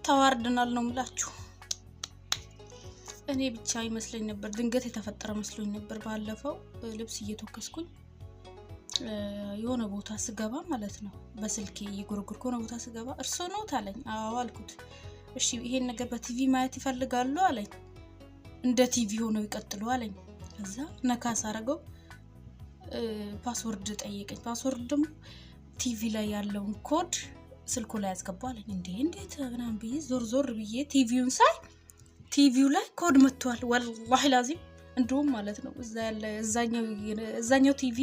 ተዋርደናል ነው የምላችሁ። እኔ ብቻ ይመስለኝ ነበር ድንገት የተፈጠረ መስሎኝ ነበር። ባለፈው ልብስ እየተወከስኩኝ የሆነ ቦታ ስገባ ማለት ነው በስልኬ እየጎረጎርኩ የሆነ ቦታ ስገባ እርሶ ነው ታለኝ። አዎ አልኩት። እሺ ይሄን ነገር በቲቪ ማየት ይፈልጋሉ አለኝ። እንደ ቲቪ ሆኖ ይቀጥሉ አለኝ። ከዛ ነካስ አረገው ፓስወርድ ጠየቀኝ። ፓስወርድ ደግሞ ቲቪ ላይ ያለውን ኮድ ስልኩ ላይ ያስገባው አለኝ። እንዴት ምናምን ብዬ ዞር ብዬ ቲቪውን ሳይ ቲቪው ላይ ኮድ መጥቷል። ወላሂ ላዚም እንደውም ማለት ነው እዛ ያለ እዛኛው ቲቪ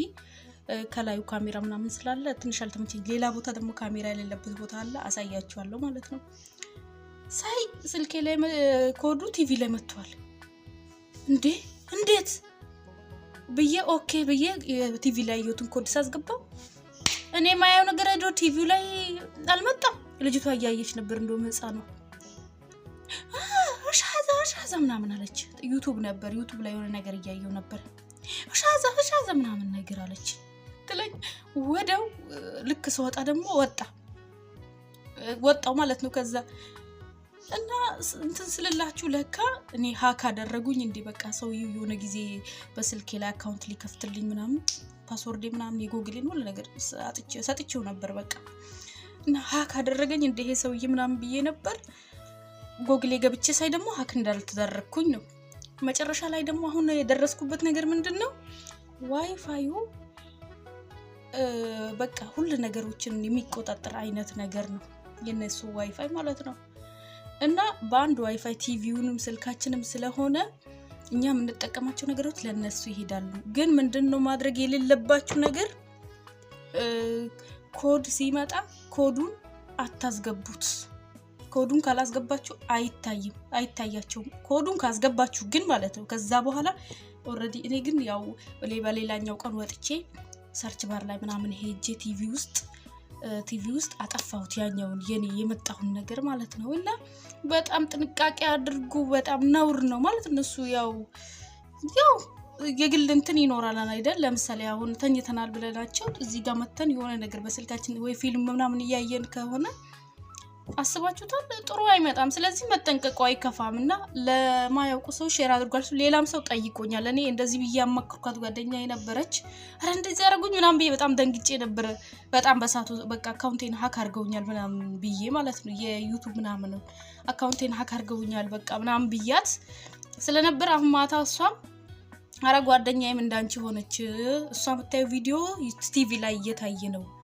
ከላዩ ካሜራ ምናምን ስላለ ትንሽ አልተመቸኝ። ሌላ ቦታ ደግሞ ካሜራ የሌለበት ቦታ አለ፣ አሳያችኋለሁ ማለት ነው። ሳይ ስልኬ ላይ ኮዱ ቲቪ ላይ መጥቷል። እንዴት ብዬ ኦኬ ብዬ ቲቪ ላይ ያየሁትን ኮድ ሳስገባው እኔ ማየው ነገር አይዶ ቲቪው ላይ አልመጣም። ልጅቷ እያየች ነበር እንደውም ህፃን ነው። ሻዛ ምናምን አለች። ዩቲዩብ ላይ የሆነ ነገር እያየው ነበር። ሻዛ ምናምን ነገር አለች ትለኝ። ወደው ልክ ስወጣ ደግሞ ወጣው ማለት ነው። ከዛ እና እንትን ስለላችሁ ለካ እኔ ሃክ አደረጉኝ እንዴ። በቃ ሰውዬው የሆነ ጊዜ በስልኬ ላይ አካውንት ሊከፍትልኝ ምናምን ፓስወርድ ምናምን የጎግልን ሁሉ ነገር ሰጥቼው ነበር። በቃ እና ሃክ አደረገኝ እንዴ ይሄ ሰውዬ ምናምን ብዬ ነበር። ጎግል ገብቼ ሳይ ደግሞ ሃክ እንዳልተደረኩኝ ነው። መጨረሻ ላይ ደግሞ አሁን የደረስኩበት ነገር ምንድነው ዋይፋዩ በቃ ሁሉ ነገሮችን የሚቆጣጠር አይነት ነገር ነው የነሱ ዋይፋይ ማለት ነው። እና በአንድ ዋይፋይ ቲቪውንም ስልካችንም ስለሆነ እኛ የምንጠቀማቸው ነገሮች ለነሱ ይሄዳሉ። ግን ምንድነው ማድረግ የሌለባችሁ ነገር ኮድ ሲመጣ ኮዱን አታስገቡት። ኮዱን ካላስገባችሁ አይታያቸውም። ኮዱን ካስገባችሁ ግን ማለት ነው ከዛ በኋላ ኦሬዲ እኔ ግን ያው በሌላኛው ቀን ወጥቼ ሰርች ባር ላይ ምናምን ሄጄ ቲቪ ውስጥ አጠፋሁት ያኛውን የኔ የመጣውን ነገር ማለት ነው። እና በጣም ጥንቃቄ አድርጉ። በጣም ነውር ነው ማለት እነሱ ያው የግል እንትን ይኖራል አይደል? ለምሳሌ አሁን ተኝተናል ብለናቸው እዚህ ጋር መተን የሆነ ነገር በስልካችን ወይ ፊልም ምናምን እያየን ከሆነ አስባችሁታል ጥሩ አይመጣም። ስለዚህ መጠንቀቁ አይከፋምና ለማያውቁ ሰው ሼር አድርጓል። ሌላም ሰው ጠይቆኛል። እኔ እንደዚህ ብዬ አማክርኳት ጓደኛዬ ነበረች። አረ እንደዚህ ያረጉኝ ምናምን ብዬ በጣም ደንግጬ ነበር። በጣም በሳቱ በቃ አካውንቴን ሃክ አድርገውኛል ምናምን ብዬ ማለት ነው። የዩቲዩብ ምናምን አካውንቴን ሃክ አድርገውኛል በቃ ምናምን ብያት ስለነበር አሁን ማታ እሷም አረ ጓደኛዬም እንዳንቺ ሆነች እሷ የምታየው ቪዲዮ ቲቪ ላይ እየታየ ነው